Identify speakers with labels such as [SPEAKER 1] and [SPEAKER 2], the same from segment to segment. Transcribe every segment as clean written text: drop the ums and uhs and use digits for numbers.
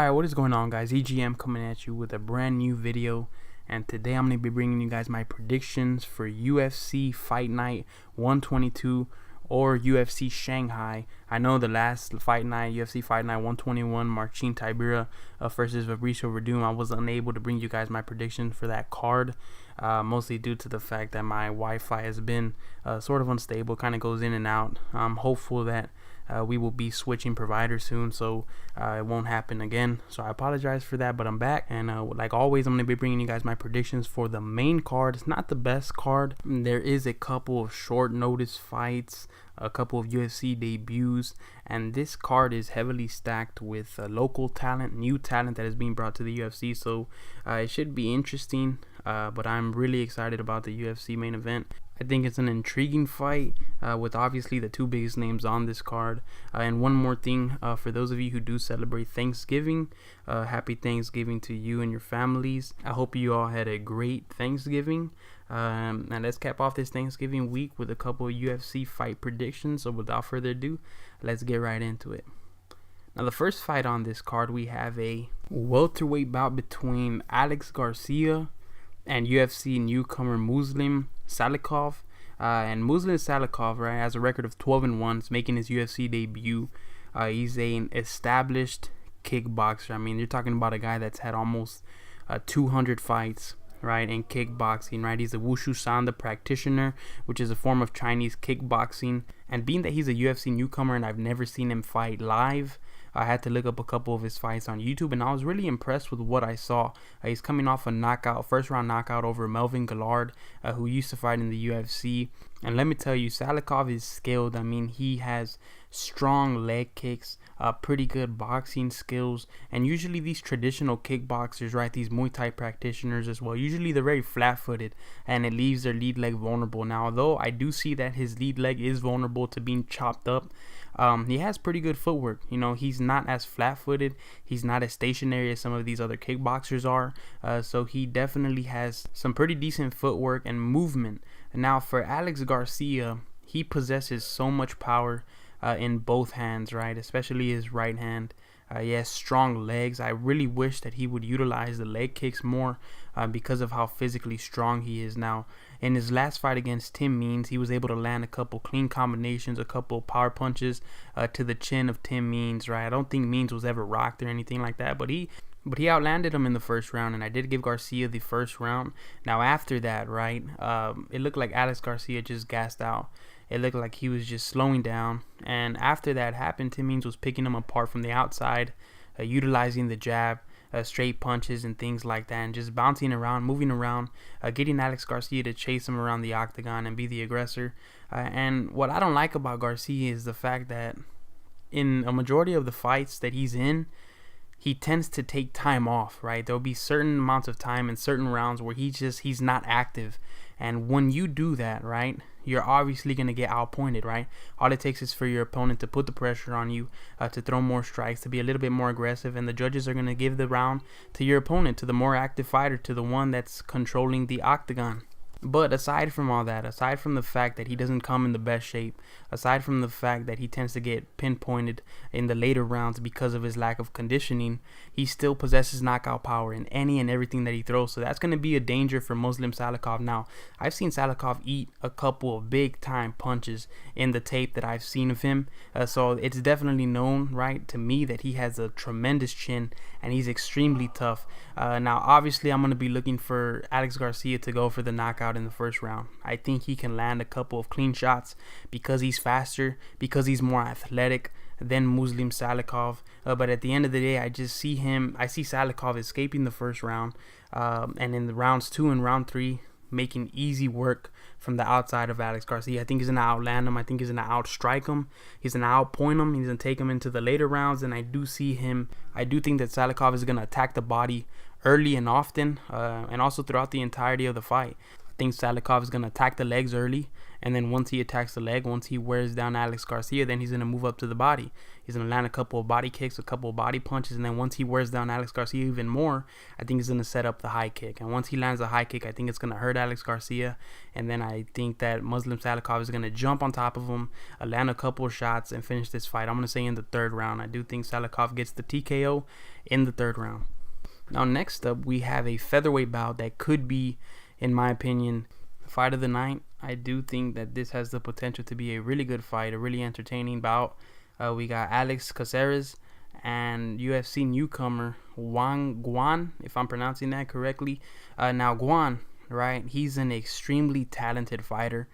[SPEAKER 1] Alright, what is going on, guys? EGM coming at you with a brand new video, and today I'm going to be bringing you guys my predictions for UFC Fight Night 122 or UFC Shanghai. I know the last fight night, UFC Fight Night 121, Marcin Tybura versus Fabricio Verdum, I was unable to bring you guys my predictions for that card, mostly due to the fact that my Wi-Fi has been sort of unstable, kind of goes in and out. I'm hopeful that we will be switching providers soon, so it won't happen again. So I apologize for that, but I'm back, and like always, I'm going to be bringing you guys my predictions for the main card. It's not the best card. There is a couple of short notice fights, a couple of UFC debuts, and this card is heavily stacked with local talent, new talent that is being brought to the UFC, so it should be interesting, but I'm really excited about the UFC main event. I think it's an intriguing fight with obviously the two biggest names on this card. And one more thing, for those of you who do celebrate Thanksgiving, happy Thanksgiving to you and your families. I hope you all had a great Thanksgiving. And let's cap off this Thanksgiving week with a couple of UFC fight predictions. So without further ado, let's get right into it. Now, the first fight on this card, we have a welterweight bout between Alex Garcia and UFC newcomer Muslim Salikhov. And Muslim Salikhov, right, has a record of 12-1, making his UFC debut. He's an established kickboxer. I mean, you're talking about a guy that's had almost 200 fights, right, in kickboxing, right? He's a Wushu Sanda practitioner, which is a form of Chinese kickboxing. And being that he's a UFC newcomer and I've never seen him fight live, I had to look up a couple of his fights on YouTube, and I was really impressed with what I saw. He's coming off a knockout, first round knockout over Melvin Gillard, who used to fight in the UFC. And let me tell you, Salikhov is skilled. I mean, he has strong leg kicks, pretty good boxing skills, and usually these traditional kickboxers, right, these Muay Thai practitioners as well, usually they're very flat-footed, and it leaves their lead leg vulnerable. Now, although I do see that his lead leg is vulnerable to being chopped up, he has pretty good footwork. You know, he's not as flat-footed, he's not as stationary as some of these other kickboxers are, so he definitely has some pretty decent footwork and movement. Now, for Alex Garcia, he possesses so much power in both hands, right, especially his right hand. He has strong legs. I really wish that he would utilize the leg kicks more because of how physically strong he is. Now, in his last fight against Tim Means, he was able to land a couple clean combinations, a couple power punches to the chin of Tim Means, right? I don't think Means was ever rocked or anything like that, but he outlanded him in the first round, and I did give Garcia the first round. Now, after that, right, it looked like Alex Garcia just gassed out. It looked like he was just slowing down, and after that happened, Tim Means was picking him apart from the outside, utilizing the jab, straight punches and things like that, and just bouncing around, moving around, getting Alex Garcia to chase him around the octagon and be the aggressor. And what I don't like about Garcia is the fact that in a majority of the fights that he's in, he tends to take time off, right? There'll be certain amounts of time in certain rounds where he's not active. And when you do that, right, you're obviously going to get outpointed, right? All it takes is for your opponent to put the pressure on you, to throw more strikes, to be a little bit more aggressive, and the judges are going to give the round to your opponent, to the more active fighter, to the one that's controlling the octagon. But aside from all that, aside from the fact that he doesn't come in the best shape, aside from the fact that he tends to get pinpointed in the later rounds because of his lack of conditioning, he still possesses knockout power in any and everything that he throws. So that's going to be a danger for Muslim Salikhov. Now, I've seen Salikhov eat a couple of big-time punches in the tape that I've seen of him. So it's definitely known, right, to me that he has a tremendous chin and he's extremely tough. Now, obviously, I'm going to be looking for Alex Garcia to go for the knockout in the first round. I think he can land a couple of clean shots because he's faster, because he's more athletic than Muslim Salikhov. But at the end of the day, I see Salikhov escaping the first round, and in the rounds 2 and round 3, making easy work from the outside of Alex Garcia. I think he's going to outland him. I think he's going to outstrike him. He's going to outpoint him. He's going to take him into the later rounds, and I do think that Salikhov is going to attack the body early and often, and also throughout the entirety of the fight. I think Salikhov is going to attack the legs early, and then once he attacks the leg, once he wears down Alex Garcia, then he's going to move up to the body. He's going to land a couple of body kicks, a couple of body punches, and then once he wears down Alex Garcia even more, I think he's going to set up the high kick. And once he lands the high kick, I think it's going to hurt Alex Garcia, and then I think that Muslim Salikhov is going to jump on top of him, land a couple of shots, and finish this fight. I'm going to say in the third round. I do think Salikhov gets the TKO in the third round. Now, next up, we have a featherweight bout that could be, in my opinion, fight of the night. I do think that this has the potential to be a really good fight, a really entertaining bout. We got Alex Caceres and UFC newcomer Wang Guan, if I'm pronouncing that correctly. Now, Guan, right, he's an extremely talented fighter.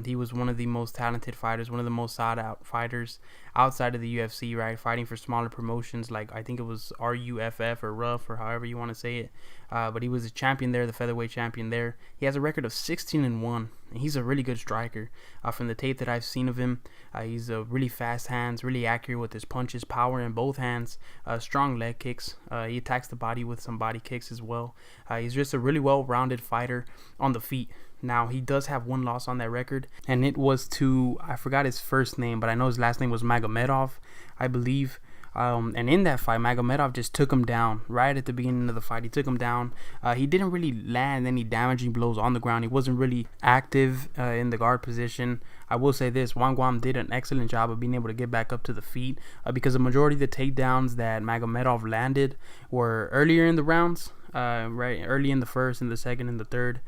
[SPEAKER 1] He was one of the most talented fighters, one of the most sought-out fighters outside of the UFC, right? Fighting for smaller promotions like I think it was RUFF or Rough or however you want to say it. But he was a champion there, the featherweight champion there. He has a record of 16-1, and he's a really good striker. From the tape that I've seen of him, he's really fast hands, really accurate with his punches, power in both hands, strong leg kicks. He attacks the body with some body kicks as well. He's just a really well-rounded fighter on the feet. Now, he does have one loss on that record, and it was to, I forgot his first name, but I know his last name was Magomedov, I believe. And in that fight, Magomedov just took him down right at the beginning of the fight. He took him down. He didn't really land any damaging blows on the ground. He wasn't really active in the guard position. I will say this, Wang Guan did an excellent job of being able to get back up to the feet because the majority of the takedowns that Magomedov landed were earlier in the rounds. Right, early in the first, in the second, and the third,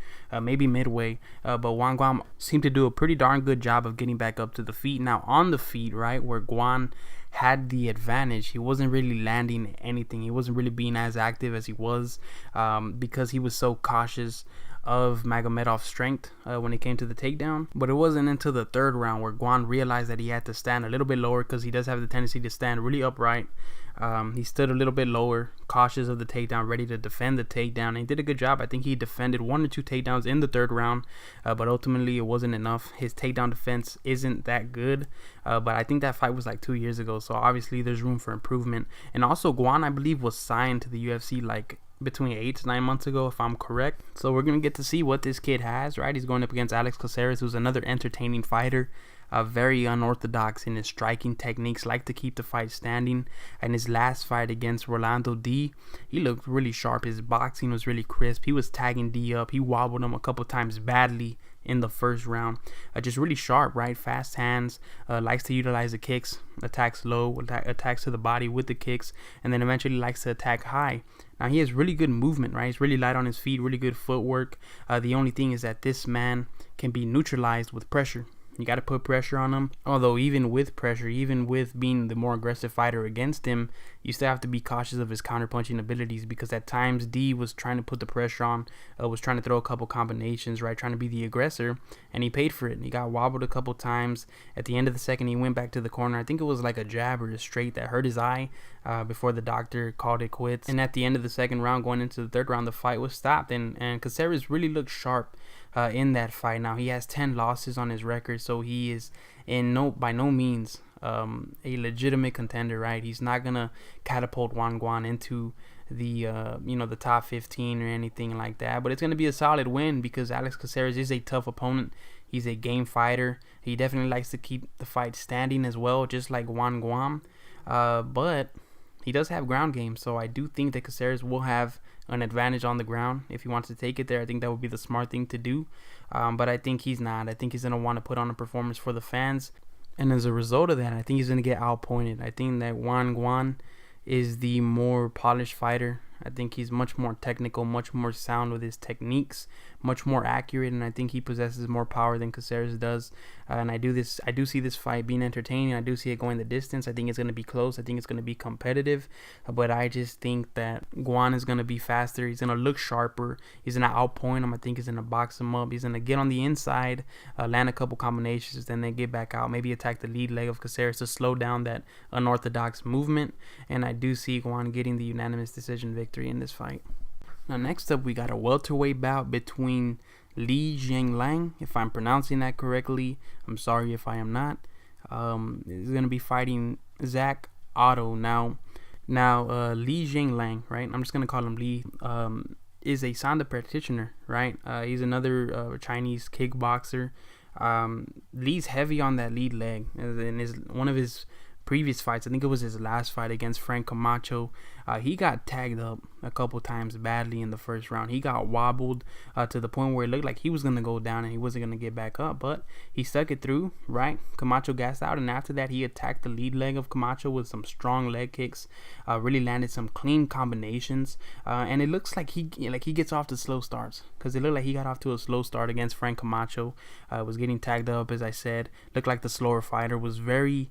[SPEAKER 1] maybe midway. But Wang Guan seemed to do a pretty darn good job of getting back up to the feet. Now, on the feet, right, where Guan had the advantage, he wasn't really landing anything. He wasn't really being as active as he was because he was so cautious of Magomedov's strength when it came to the takedown. But it wasn't until the third round where Guan realized that he had to stand a little bit lower because he does have the tendency to stand really upright. He stood a little bit lower, cautious of the takedown, ready to defend the takedown, and he did a good job. I think he defended 1 or 2 takedowns in the third round, but ultimately it wasn't enough. His takedown defense isn't that good, but I think that fight was like 2 years ago, so obviously there's room for improvement. And also Guan, I believe, was signed to the UFC like between 8 to 9 months ago, if I'm correct. So we're going to get to see what this kid has, right? He's going up against Alex Caceres, who's another entertaining fighter. Very unorthodox in his striking techniques, like to keep the fight standing. And his last fight against Rolando D, he looked really sharp. His boxing was really crisp. He was tagging D up. He wobbled him a couple times badly in the first round. Just really sharp, right? Fast hands, likes to utilize the kicks, attacks low, attacks to the body with the kicks, and then eventually likes to attack high. Now, he has really good movement, right? He's really light on his feet, really good footwork. The only thing is that this man can be neutralized with pressure. You got to put pressure on him. Although even with pressure, even with being the more aggressive fighter against him, you still have to be cautious of his counterpunching abilities, because at times D was trying to put the pressure on, was trying to throw a couple combinations, right, trying to be the aggressor, and he paid for it. He got wobbled a couple times. At the end of the second, he went back to the corner. I think it was like a jab or a straight that hurt his eye before the doctor called it quits. And at the end of the second round, going into the third round, the fight was stopped, and Caceres really looked sharp in that fight. Now, he has 10 losses on his record, so he is by no means a legitimate contender, right? He's not gonna catapult Wang Guan into the the top 15 or anything like that, but it's gonna be a solid win because Alex Caceres is a tough opponent. He's a game fighter. He definitely likes to keep the fight standing as well, just like Wang Guan, but he does have ground game, so I do think that Caceres will have an advantage on the ground. If he wants to take it there, I think that would be the smart thing to do, but I think he's not. I think he's going to want to put on a performance for the fans, and as a result of that, I think he's going to get outpointed. I think that Wang Guan is the more polished fighter. I think he's much more technical, much more sound with his techniques, much more accurate, and I think he possesses more power than Caceres does. And I do see this fight being entertaining. I do see it going the distance. I think it's going to be close. I think it's going to be competitive, but I just think that Guan is going to be faster. He's going to look sharper. He's going to outpoint him. I think he's going to box him up. He's going to get on the inside, land a couple combinations, then get back out, maybe attack the lead leg of Caceres to slow down that unorthodox movement. And I do see Guan getting the unanimous decision victory in this fight. Now, next up, we got a welterweight bout between Jingliang, if I'm pronouncing that correctly. I'm sorry if I am not. He's going to be fighting Zak Ottow. Now, Jingliang, right? I'm just going to call him Lee. is a Sanda practitioner, right? He's another Chinese kickboxer. Lee's heavy on that lead leg. In one of his previous fights, I think it was his last fight against Frank Camacho, he got tagged up a couple times badly in the first round. He got wobbled to the point where it looked like he was going to go down and he wasn't going to get back up, but he stuck it through, right? Camacho gassed out, and after that he attacked the lead leg of Camacho with some strong leg kicks, really landed some clean combinations, and it looks like he gets off to slow starts, because it looked like he got off to a slow start against Frank Camacho. Was getting tagged up, as I said. Looked like the slower fighter, was very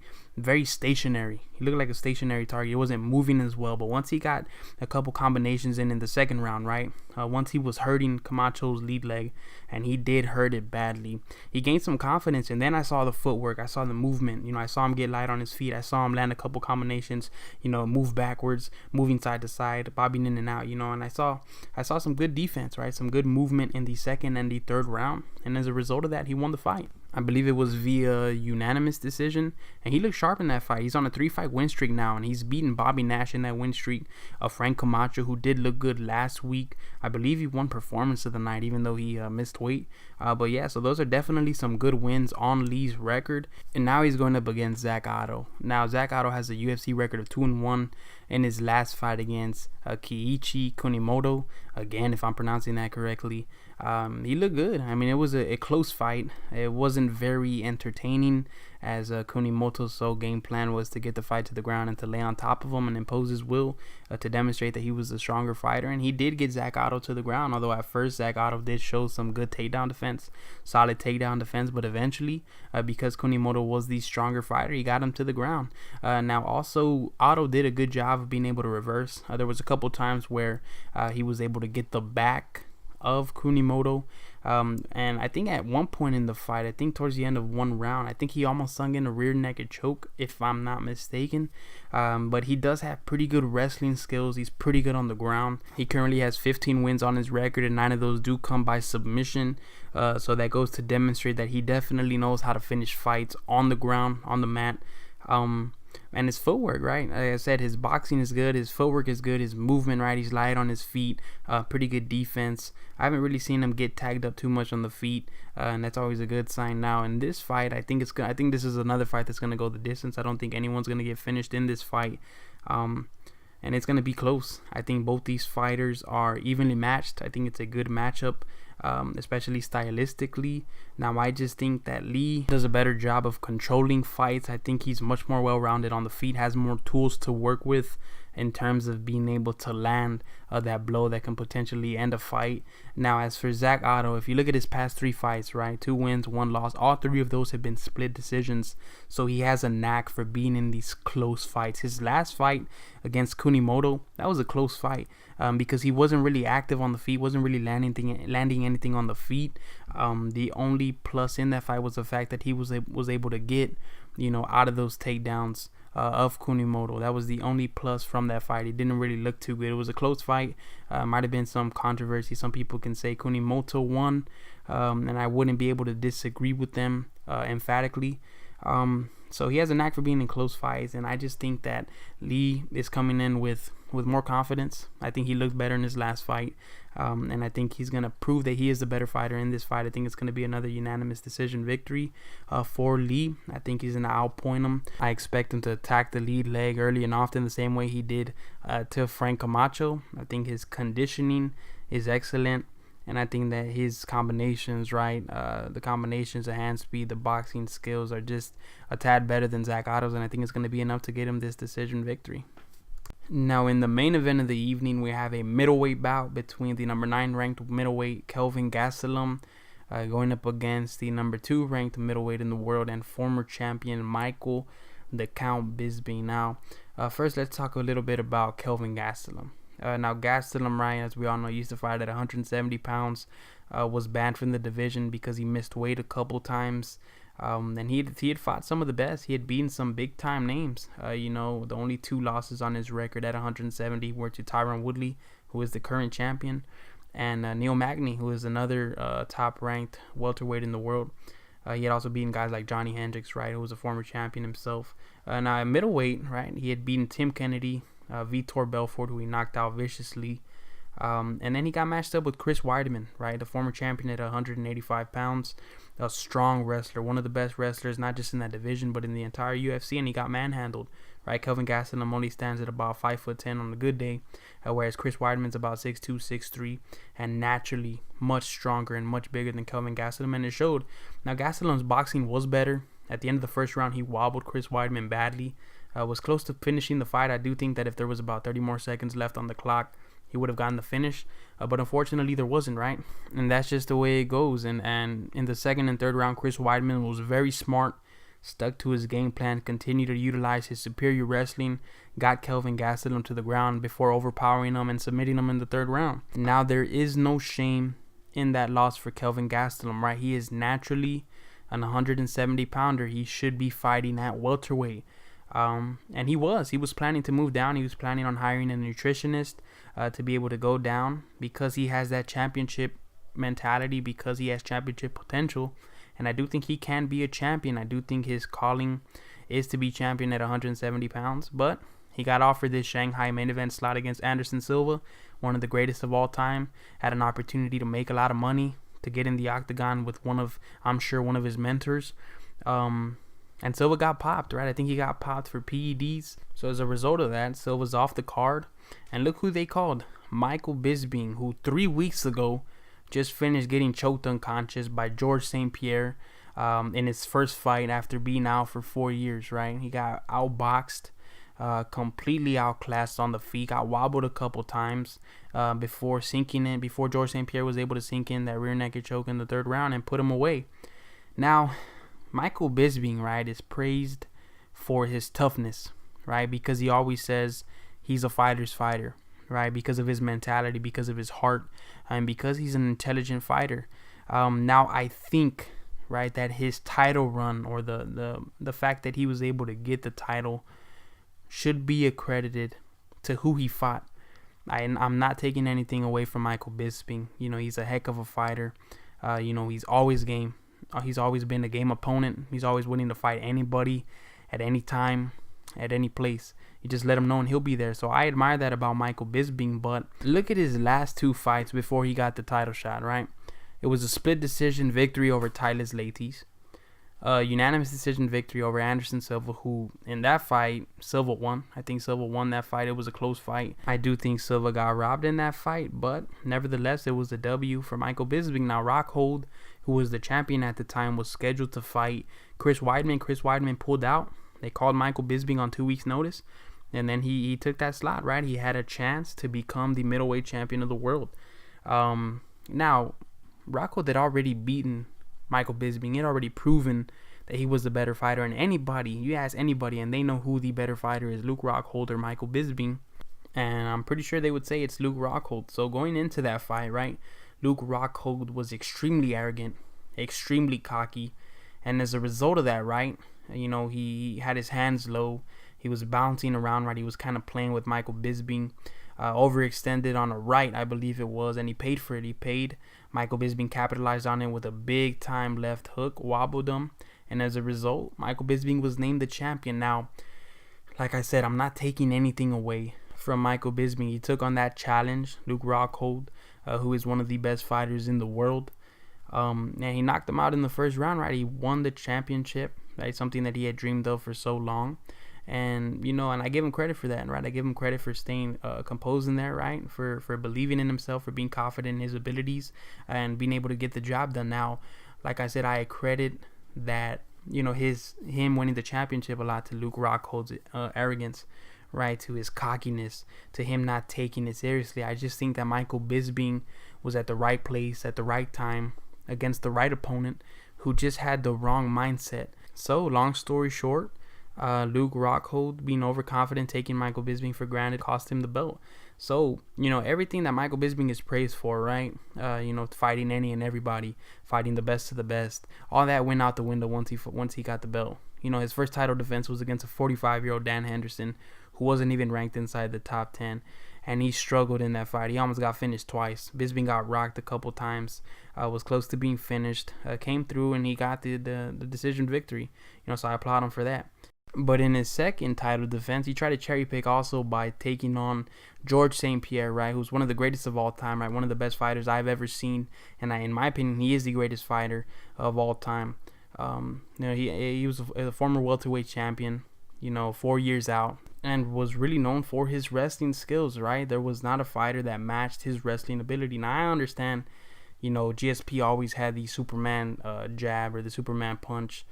[SPEAKER 1] stationary. He looked like a stationary target. He wasn't moving as well, but once he got a couple combinations in the second round, right, once he was hurting Camacho's lead leg, and he did hurt it badly, he gained some confidence, and then I saw the footwork, I saw the movement, I saw him get light on his feet, I saw him land a couple combinations, move backwards, moving side to side, bobbing in and out, and I saw some good defense, right, some good movement in the second and the third round, and as a result of that, he won the fight. I believe it was via unanimous decision, and he looked sharp in that fight. He's on a 3-fight win streak now, and he's beaten Bobby Nash in that win streak. Frank Camacho, who did look good last week. I believe he won performance of the night, even though he missed weight. But yeah, so those are definitely some good wins on Lee's record. And now he's going up against Zak Ottow. Now, Zak Ottow has a UFC record of 2-1 in his last fight against Kiichi Kunimoto. Again, if I'm pronouncing that correctly. He looked good. I mean, it was a close fight. It wasn't very entertaining, as Kunimoto's sole game plan was to get the fight to the ground and to lay on top of him and impose his will, to demonstrate that he was the stronger fighter. And he did get Zak Ottow to the ground, although at first Zak Ottow did show some good takedown defense, solid takedown defense, but eventually, because Kunimoto was the stronger fighter, he got him to the ground. Now, also, Ottow did a good job of being able to reverse. There was a couple times where he was able to get the back of Kunimoto, and I think at one point in the fight, I think towards the end of one round, I think he almost sunk in a rear naked choke, if I'm not mistaken. But he does have pretty good wrestling skills. He's pretty good on the ground. He currently has 15 wins on his record, and 9 of those do come by submission. So that goes to demonstrate that he definitely knows how to finish fights on the ground, on the mat. And his footwork, right? Like I said, his boxing is good, his footwork is good, his movement, right? He's light on his feet, pretty good defense. I haven't really seen him get tagged up too much on the feet, and that's always a good sign. Now in this fight, I think this is another fight that's gonna go the distance. I don't think anyone's gonna get finished in this fight, and it's gonna be close. I think both these fighters are evenly matched. I think it's a good matchup. Especially stylistically. Now, I just think that Lee does a better job of controlling fights. I think he's much more well-rounded on the feet, has more tools to work with in terms of being able to land that blow that can potentially end a fight. Now, as for Zak Ottow, if you look at his past 3 fights, right, 2 wins, 1 loss, all 3 of those have been split decisions. So he has a knack for being in these close fights. His last fight against Kunimoto, that was a close fight, because he wasn't really active on the feet, wasn't really landing anything on the feet. The only plus in that fight was the fact that he was able to get, out of those takedowns of Kunimoto. That was the only plus from that fight. He didn't really look too good. It was a close fight. Might have been some controversy. Some people can say Kunimoto won, and I wouldn't be able to disagree with them emphatically. So he has a knack for being in close fights, and I just think that Lee is coming in with more confidence. I think he looked better in his last fight, and I think he's going to prove that he is the better fighter in this fight. I think it's going to be another unanimous decision victory for Lee. I think he's going to outpoint him. I expect him to attack the lead leg early and often, the same way he did to Frank Camacho. I think his conditioning is excellent. And I think that his combinations, right, the combinations, the hand speed, the boxing skills are just a tad better than Zak Ottow's, and I think it's going to be enough to get him this decision victory. Now, in the main event of the evening, we have a middleweight bout between the number 9 ranked middleweight Kelvin Gastelum going up against the number 2 ranked middleweight in the world and former champion Michael the Count Bisping. Now, first, let's talk a little bit about Kelvin Gastelum. Now, Gastelum, right, as we all know, used to fight at 170 pounds, was banned from the division because he missed weight a couple times. And he had fought some of the best. He had beaten some big-time names. The only 2 losses on his record at 170 were to Tyron Woodley, who is the current champion, and Neil Magny, who is another top-ranked welterweight in the world. He had also beaten guys like Johnny Hendricks, right, who was a former champion himself. Now, at middleweight, right, he had beaten Tim Kennedy, Vitor Belfort, who he knocked out viciously, And then he got matched up with Chris Weidman, right? The former champion at 185 pounds. A strong wrestler, one of the best wrestlers, not just in that division, but in the entire UFC. And he got manhandled, right? Kelvin Gastelum only stands at about 5'10" on a good day, whereas Chris Weidman's about 6'2", 6'3", and naturally much stronger and much bigger than Kelvin Gastelum, and it showed. Now, Gastelum's boxing was better. At the end of the first round, he wobbled Chris Weidman badly. Was close to finishing the fight. I do think that if there was about 30 more seconds left on the clock, he would have gotten the finish, but unfortunately there wasn't, right? And that's just the way it goes. And in the second and third round, Chris Weidman was very smart, stuck to his game plan, continued to utilize his superior wrestling, got Kelvin Gastelum to the ground before overpowering him and submitting him in the third round. Now, there is no shame in that loss for Kelvin Gastelum, right? He is naturally an 170-pounder. He should be fighting at welterweight. And he was planning to move down. He was planning on hiring a nutritionist to be able to go down, because he has that championship mentality, because he has championship potential. And I do think he can be a champion. I do think his calling is to be champion at 170 pounds. But he got offered this Shanghai main event slot against Anderson Silva, one of the greatest of all time. Had an opportunity to make a lot of money, to get in the octagon with one of his mentors. And Silva got popped, right? I think he got popped for PEDs. So as a result of that, Silva's off the card. And look who they called. Michael Bisping, who 3 weeks ago just finished getting choked unconscious by George St. Pierre in his first fight after being out for 4 years, right? He got outboxed, completely outclassed on the feet, got wobbled a couple times before George St. Pierre was able to sink in that rear naked choke in the third round and put him away. Now, Michael Bisping, right, is praised for his toughness, right? Because he always says he's a fighter's fighter, right? Because of his mentality, because of his heart, and because he's an intelligent fighter. Now, I think, right, that his title run, or the fact that he was able to get the title, should be accredited to who he fought. I'm not taking anything away from Michael Bisping. You know, he's a heck of a fighter. He's always game. He's always been a game opponent. He's always willing to fight anybody at any time, at any place. You just let him know and he'll be there. So I admire that about Michael Bisping. But look at his last two fights before he got the title shot, right? It was a split decision victory over Tyler Latis. Unanimous decision victory over Anderson Silva, who in that fight, Silva won. I think Silva won that fight. It was a close fight. I do think Silva got robbed in that fight, but nevertheless, it was a W for Michael Bisping. Now, Rockhold, who was the champion at the time, was scheduled to fight Chris Weidman. Chris Weidman pulled out. They called Michael Bisping on 2 weeks' notice, and then he took that slot, right? He had a chance to become the middleweight champion of the world. Now, Rockhold had already beaten Michael Bisping. He had already proven that he was the better fighter. And anybody, you ask anybody, and they know who the better fighter is, Luke Rockhold or Michael Bisping. And I'm pretty sure they would say it's Luke Rockhold. So going into that fight, right, Luke Rockhold was extremely arrogant, extremely cocky. And as a result of that, right, you know, he had his hands low. He was bouncing around, right? He was kind of playing with Michael Bisping. Overextended on a right, I believe it was, and he paid for it. He paid. Michael Bisping capitalized on it with a big time left hook, wobbled him, and as a result, Michael Bisping was named the champion. Now, like I said, I'm not taking anything away from Michael Bisping. He took on that challenge, Luke Rockhold, who is one of the best fighters in the world, and he knocked him out in the first round, right? He won the championship, right? Something that he had dreamed of for so long. And, you know, and I give him credit for that, right? I give him credit for staying composed in there, right? For believing in himself, for being confident in his abilities, and being able to get the job done. Now, like I said, I credit that, you know, him winning the championship a lot to Luke Rockhold's arrogance, right? To his cockiness, to him not taking it seriously. I just think that Michael Bisping was at the right place at the right time against the right opponent who just had the wrong mindset. So, long story short, Luke Rockhold being overconfident, taking Michael Bisping for granted, cost him the belt. So, you know, everything that Michael Bisping is praised for, right? You know, fighting any and everybody, fighting the best of the best, all that went out the window once he got the belt. You know, his first title defense was against a 45-year-old Dan Henderson, who wasn't even ranked inside the top 10, and he struggled in that fight. He almost got finished twice. Bisping got rocked a couple times, was close to being finished, came through, and he got the decision victory. You know, so I applaud him for that. But in his second title defense, he tried to cherry pick also by taking on George St. Pierre, right, who's one of the greatest of all time, right, one of the best fighters I've ever seen, and in my opinion, he is the greatest fighter of all time. He was a former welterweight champion, 4 years out, and was really known for his wrestling skills, right? There was not a fighter that matched his wrestling ability. Now, I understand, GSP always had the Superman jab or the Superman punch,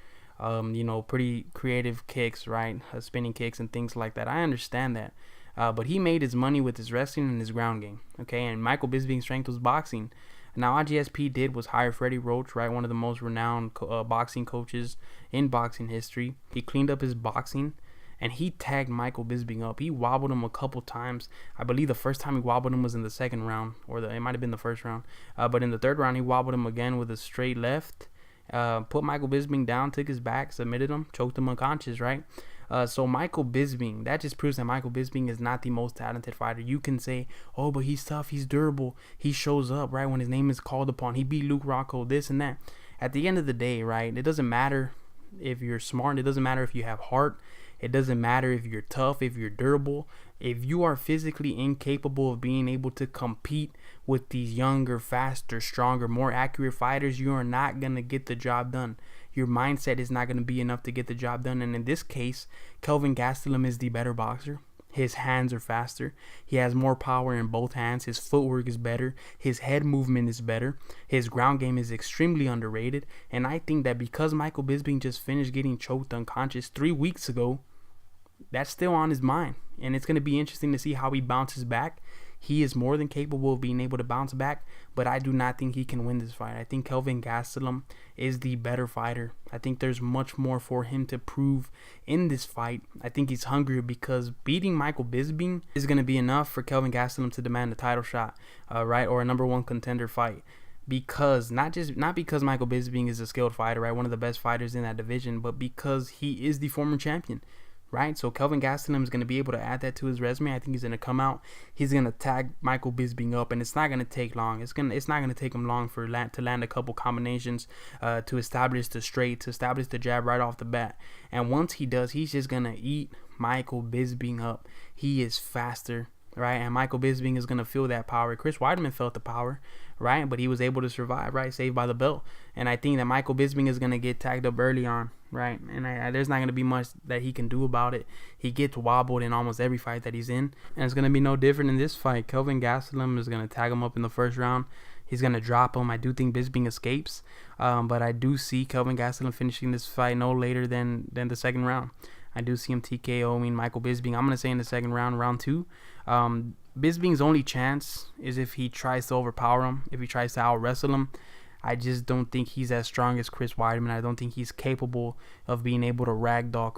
[SPEAKER 1] pretty creative kicks, right? Spinning kicks and things like that. I understand that. But he made his money with his wrestling and his ground game, okay? And Michael Bisping's strength was boxing. Now, all GSP did was hire Freddie Roach, right? One of the most renowned boxing coaches in boxing history. He cleaned up his boxing, and he tagged Michael Bisping up. He wobbled him a couple times. I believe the first time he wobbled him was in the second round, or it might have been the first round. But in the third round, he wobbled him again with a straight left. Put Michael Bisping down, took his back, submitted him, choked him unconscious, right? So Michael Bisping, that just proves that Michael Bisping is not the most talented fighter. You can say, oh, but he's tough, he's durable, he shows up, right, when his name is called upon. He beat Luke Rockhold, this and that. At the end of the day, right, it doesn't matter if you're smart, it doesn't matter if you have heart, it doesn't matter if you're tough, if you're durable. If you are physically incapable of being able to compete with these younger, faster, stronger, more accurate fighters, you are not going to get the job done. Your mindset is not going to be enough to get the job done. And in this case, Kelvin Gastelum is the better boxer. His hands are faster. He has more power in both hands. His footwork is better. His head movement is better. His ground game is extremely underrated. And I think that because Michael Bisping just finished getting choked unconscious 3 weeks ago, that's still on his mind. And it's going to be interesting to see how he bounces back. He is more than capable of being able to bounce back, but I do not think he can win this fight. I think Kelvin Gastelum is the better fighter. I think there's much more for him to prove in this fight. I think he's hungrier because beating Michael Bisping is going to be enough for Kelvin Gastelum to demand a title shot, right, or a #1 contender fight. Because not because Michael Bisping is a skilled fighter, right, one of the best fighters in that division, but because he is the former champion. Right, so Kelvin Gastelum is going to be able to add that to his resume. I think he's going to come out. He's going to tag Michael Bisping up, and it's not going to take long. It's not going to take him long to land a couple combinations, to establish the straight, to establish the jab right off the bat. And once he does, he's just going to eat Michael Bisping up. He is faster, right? And Michael Bisping is going to feel that power. Chris Weidman felt the power, right? But he was able to survive, right? Saved by the belt. And I think that Michael Bisping is going to get tagged up early on, right? And there's not going to be much that he can do about it. He gets wobbled in almost every fight that he's in. And it's going to be no different in this fight. Kelvin Gastelum is going to tag him up in the first round. He's going to drop him. I do think Bisping escapes. But I do see Kelvin Gastelum finishing this fight no later than the second round. I do see him TKOing Michael Bisping. I'm going to say in the second round, round 2. Bisping's only chance is if he tries to overpower him, if he tries to out-wrestle him. I just don't think he's as strong as Chris Weidman. I don't think he's capable of being able to ragdoll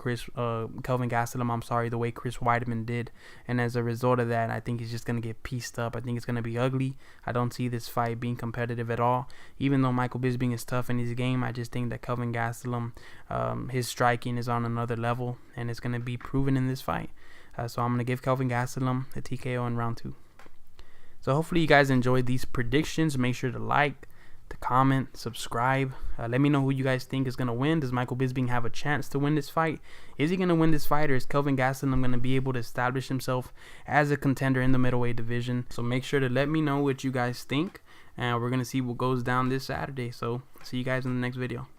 [SPEAKER 1] Kelvin Gastelum, the way Chris Weidman did. And as a result of that, I think he's just going to get pieced up. I think it's going to be ugly. I don't see this fight being competitive at all. Even though Michael Bisping is tough in his game, I just think that Kelvin Gastelum, his striking is on another level, and it's going to be proven in this fight. So I'm going to give Kelvin Gastelum a TKO in round 2. So hopefully you guys enjoyed these predictions. Make sure to like, to comment, subscribe. Let me know who you guys think is going to win. Does Michael Bisping have a chance to win this fight? Is he going to win this fight, or is Kelvin Gastelum going to be able to establish himself as a contender in the middleweight division? So make sure to let me know what you guys think, and we're going to see what goes down this Saturday. So see you guys in the next video.